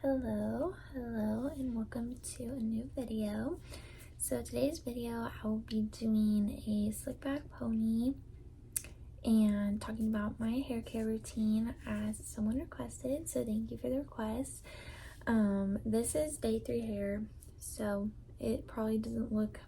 Hello, and welcome to a new video. So today's video, I will be doing a slick back pony and talking about my hair care routine as someone requested. So thank you for the request. This is day 3 hair, so it probably doesn't look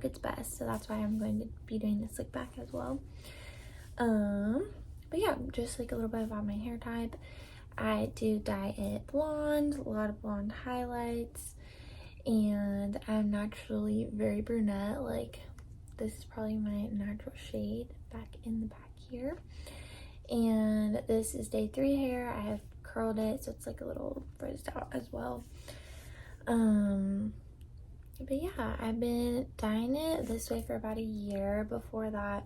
its best. So that's why I'm going to be doing the slick back as well. But yeah, just like a little bit about my hair type. I do dye it blonde, a lot of blonde highlights, and I'm naturally very brunette. Like, this is probably my natural shade back in the back here. And this is day 3 hair. I have curled it, so it's like a little frizzed out as well. But yeah, I've been dyeing it this way for about a year. Before that,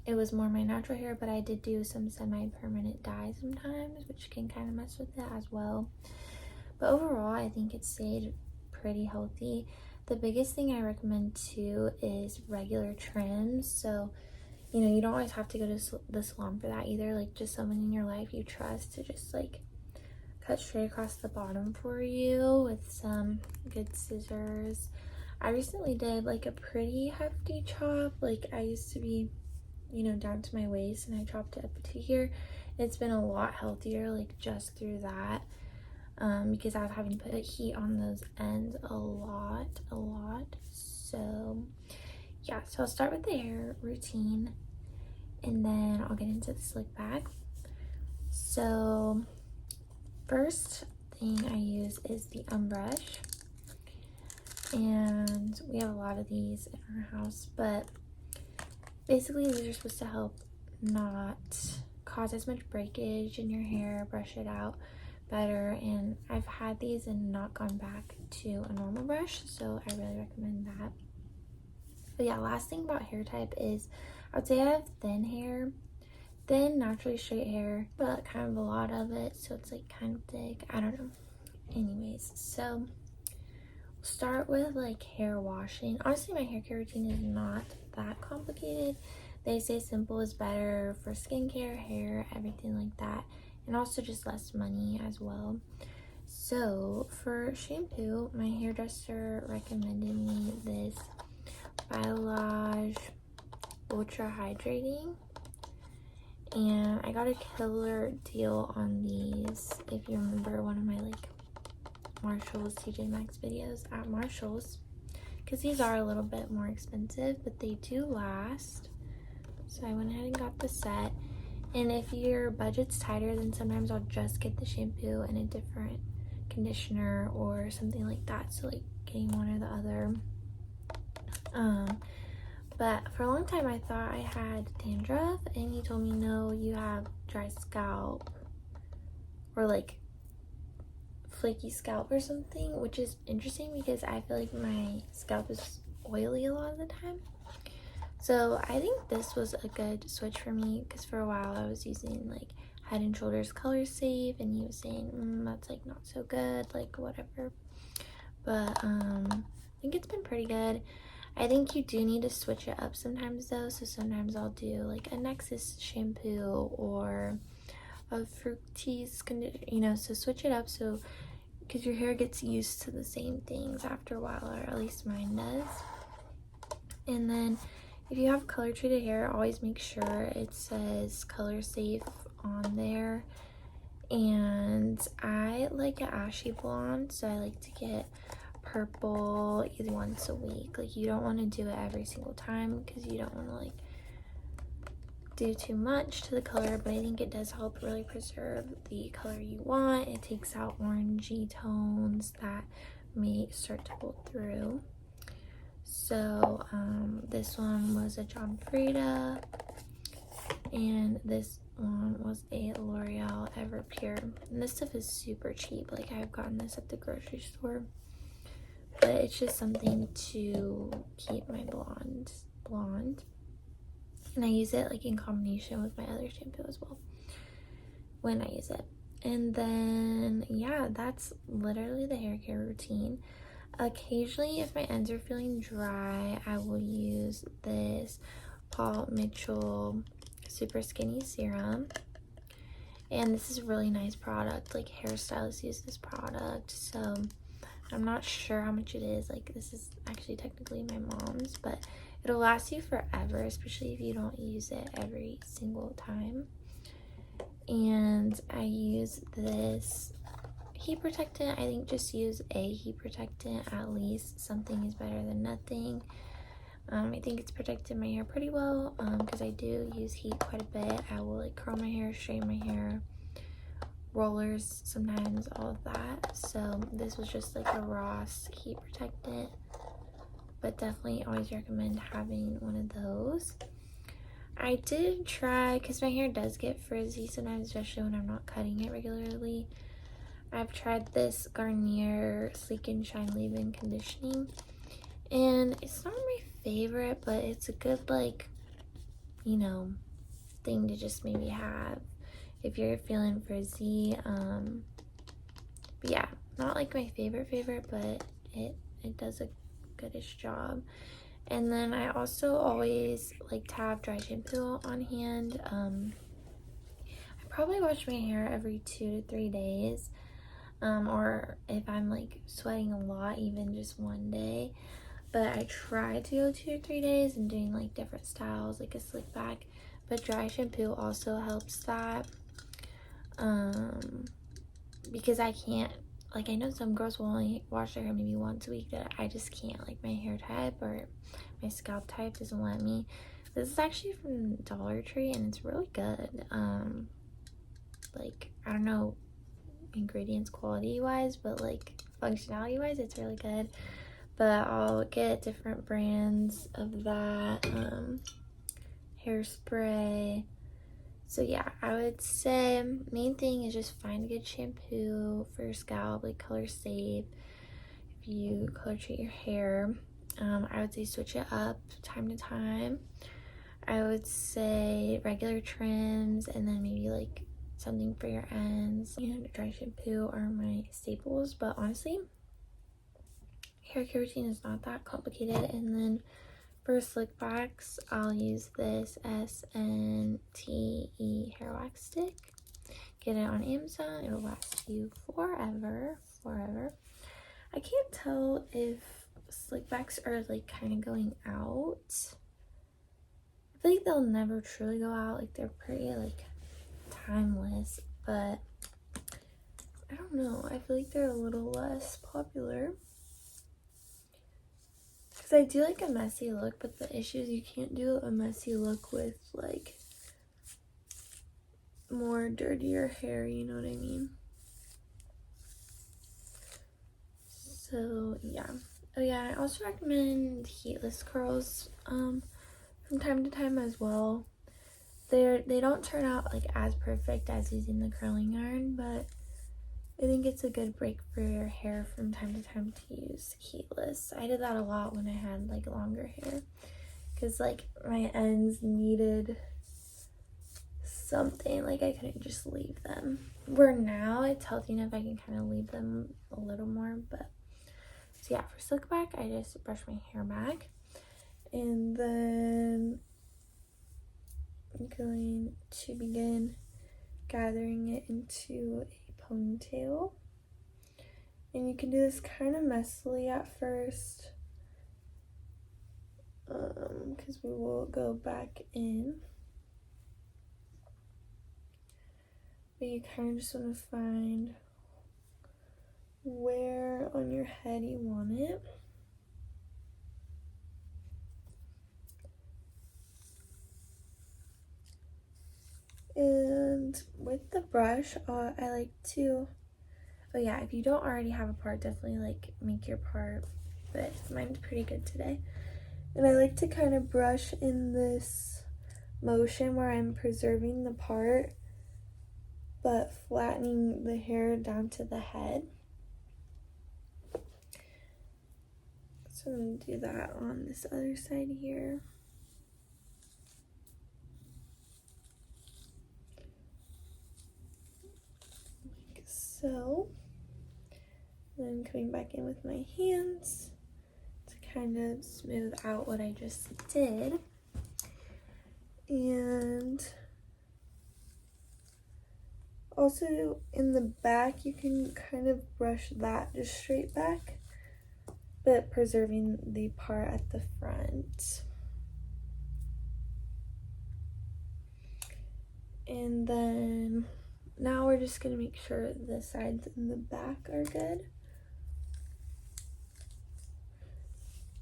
it was more my natural hair, but I did do some semi-permanent dye sometimes, which can kind of mess with it as well. But overall, I think it stayed pretty healthy. The biggest thing I recommend too is regular trims. So, you know, you don't always have to go to the salon for that either. Like, just someone in your life you trust to just like cut straight across the bottom for you with some good scissors. I recently did like a pretty hefty chop. Like, I used to be, you know, down to my waist, and I chopped it up to here. It's been a lot healthier, like, just through that, because I was having to put heat on those ends a lot. So yeah, so I'll start with the hair routine, and then I'll get into the slick back. So first thing I use is the brush, and we have a lot of these in our house, but basically these are supposed to help not cause as much breakage in your hair, brush it out better. And I've had these and not gone back to a normal brush, so I really recommend that. But yeah, last thing about hair type is I would say I have thin hair, thin naturally straight hair, but kind of a lot of it, so it's like kind of thick. I don't know. Anyways, so we'll start with like hair washing. Honestly, my hair care routine is not that complicated. They say simple is better for skincare, hair, everything like that, and also just less money as well. So for shampoo, my hairdresser recommended me this Biolage Ultra Hydrating, and I got a killer deal on these. If you remember one of my like Marshall's TJ Maxx videos at Marshall's, because these are a little bit more expensive, but they do last. So I went ahead and got the set. And if your budget's tighter, then sometimes I'll just get the shampoo and a different conditioner or something like that, so like getting one or the other. But for a long time I thought I had dandruff, and he told me, no, you have dry scalp or like flaky scalp or something, which is interesting because I feel like my scalp is oily a lot of the time. So I think this was a good switch for me, because for a while I was using like Head and Shoulders Color Save, and he was saying that's like not so good, like whatever. But I think it's been pretty good. I think you do need to switch it up sometimes though. So sometimes I'll do like a Nexus shampoo or a Fructis conditioner, you know, so switch it up, so because your hair gets used to the same things after a while, or at least mine does. And then if you have color treated hair, always make sure it says color safe on there. And I like an ashy blonde, so I like to get purple either once a week. Like, you don't want to do it every single time because you don't want to like do too much to the color, but I think it does help really preserve the color you want. It takes out orangey tones that may start to pull through. So this one was a John Frieda, and this one was a L'Oreal Everpure, and this stuff is super cheap. Like, I've gotten this at the grocery store, but it's just something to keep my blonde, and I use it like in combination with my other shampoo as well when I use it. And then yeah, that's literally the hair care routine. Occasionally, if my ends are feeling dry, I will use this Paul Mitchell Super Skinny Serum, And this is a really nice product. Like, hairstylists use this product, so I'm not sure how much it is. Like, this is actually technically my mom's, but it'll last you forever, especially if you don't use it every single time. And I use this heat protectant. I think just use a heat protectant at least. Something is better than nothing. I think it's protected my hair pretty well, because I do use heat quite a bit. I will like curl my hair, straighten my hair, rollers sometimes, all of that. So this was just like a Ross heat protectant, but definitely always recommend having one of those. I did try, because my hair does get frizzy sometimes, especially when I'm not cutting it regularly. I've tried this Garnier Sleek and Shine Leave-In Conditioning, and it's not my favorite, but it's a good, like, you know, thing to just maybe have if you're feeling frizzy. But yeah, not like my favorite, but it does a goodish job. And then I also always like to have dry shampoo on hand. I probably wash my hair every 2 to 3 days, or if I'm like sweating a lot, even just one day. But I try to go 2 or 3 days and doing like different styles, like a slick back. But dry shampoo also helps that, because I can't, like, I know some girls will only wash their hair maybe once a week, but I just can't. Like, my hair type or my scalp type doesn't let me. This is actually from Dollar Tree, and it's really good. Like, I don't know ingredients quality wise, but like functionality wise, it's really good. But I'll get different brands of that hairspray. So yeah, I would say main thing is just find a good shampoo for your scalp, like color safe. If you color treat your hair, I would say switch it up time to time. I would say regular trims, and then maybe like something for your ends. And dry shampoo are my staples, but honestly, hair care routine is not that complicated. And then for slick backs, I'll use this SNTE hair wax stick. Get it on Amazon. It'll last you forever. I can't tell if slick backs are like kind of going out. I feel like they'll never truly go out. Like, they're pretty like timeless, but I don't know. I feel like they're a little less popular. Because I do like a messy look, but the issue is you can't do a messy look with like more dirtier hair, you know what I mean? So yeah. Oh yeah, I also recommend heatless curls from time to time as well. They don't turn out like as perfect as using the curling iron, but I think it's a good break for your hair from time to time to use heatless. I did that a lot when I had like longer hair, because like my ends needed something, like I couldn't just leave them. Where now it's healthy enough I can kind of leave them a little more. But so yeah, for slick back, I just brush my hair back, and then I'm going to begin gathering it into a ponytail. And you can do this kind of messily at first, because we will go back in. But you kind of just want to find where on your head you want it. And with the brush, I like to, oh yeah, if you don't already have a part, definitely like make your part, but mine's pretty good today. And I like to kind of brush in this motion where I'm preserving the part but flattening the hair down to the head. So I'm going to do that on this other side here. Like so. Then coming back in with my hands to kind of smooth out what I just did. And Also, in the back, you can kind of brush that just straight back, but preserving the part at the front. And then now we're just gonna make sure the sides and the back are good.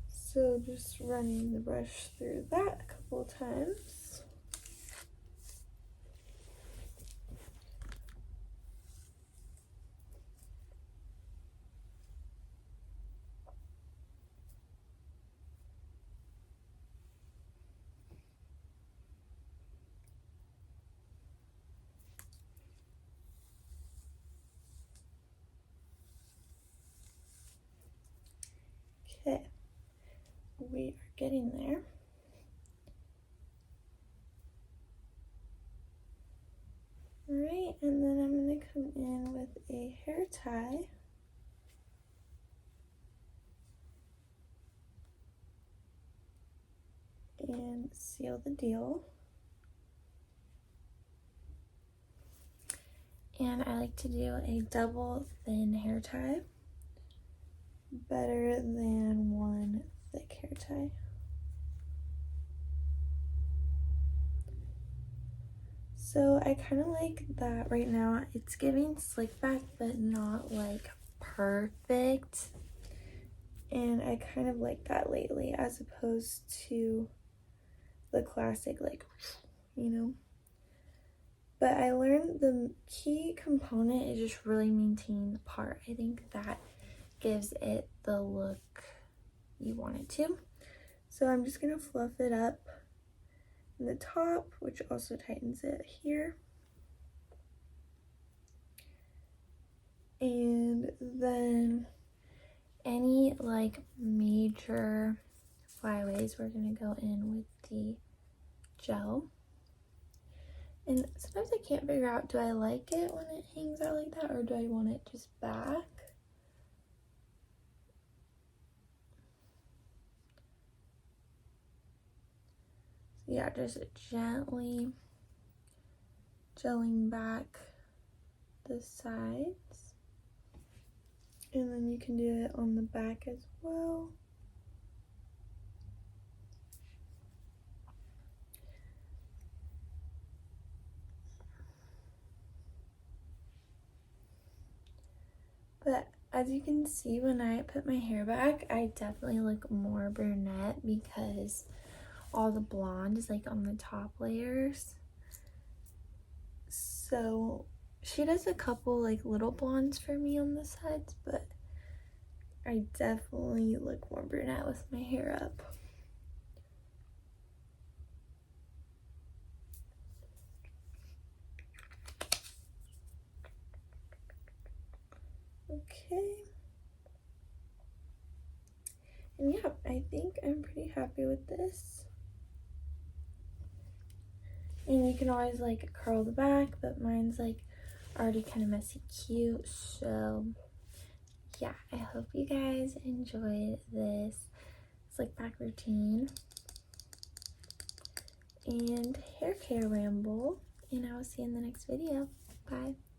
So just running the brush through that a couple of times. Okay, we are getting there. Alright, and then I'm going to come in with a hair tie. And seal the deal. And I like to do a double thin hair tie. Better than one thick hair tie. So I kind of like that right now. It's giving slick back, but not like perfect. And I kind of like that lately, as opposed to the classic, like, you know. But I learned the key component is just really maintaining the part. I think that gives it the look you want it to. So I'm just gonna fluff it up in the top, which also tightens it here. And then any like major flyaways, we're gonna go in with the gel. And sometimes I can't figure out, do I like it when it hangs out like that, or do I want it just back? So yeah, just gently gelling back the sides. And then you can do it on the back as well. But as you can see, when I put my hair back, I definitely look more brunette because all the blonde is like on the top layers. So she does a couple like little blondes for me on the sides, but I definitely look more brunette with my hair up. Okay. And yeah, I think I'm pretty happy with this. And you can always like curl the back, but mine's like already kind of messy cute. So yeah, I hope you guys enjoyed this slick back routine and hair care ramble. And I will see you in the next video. Bye.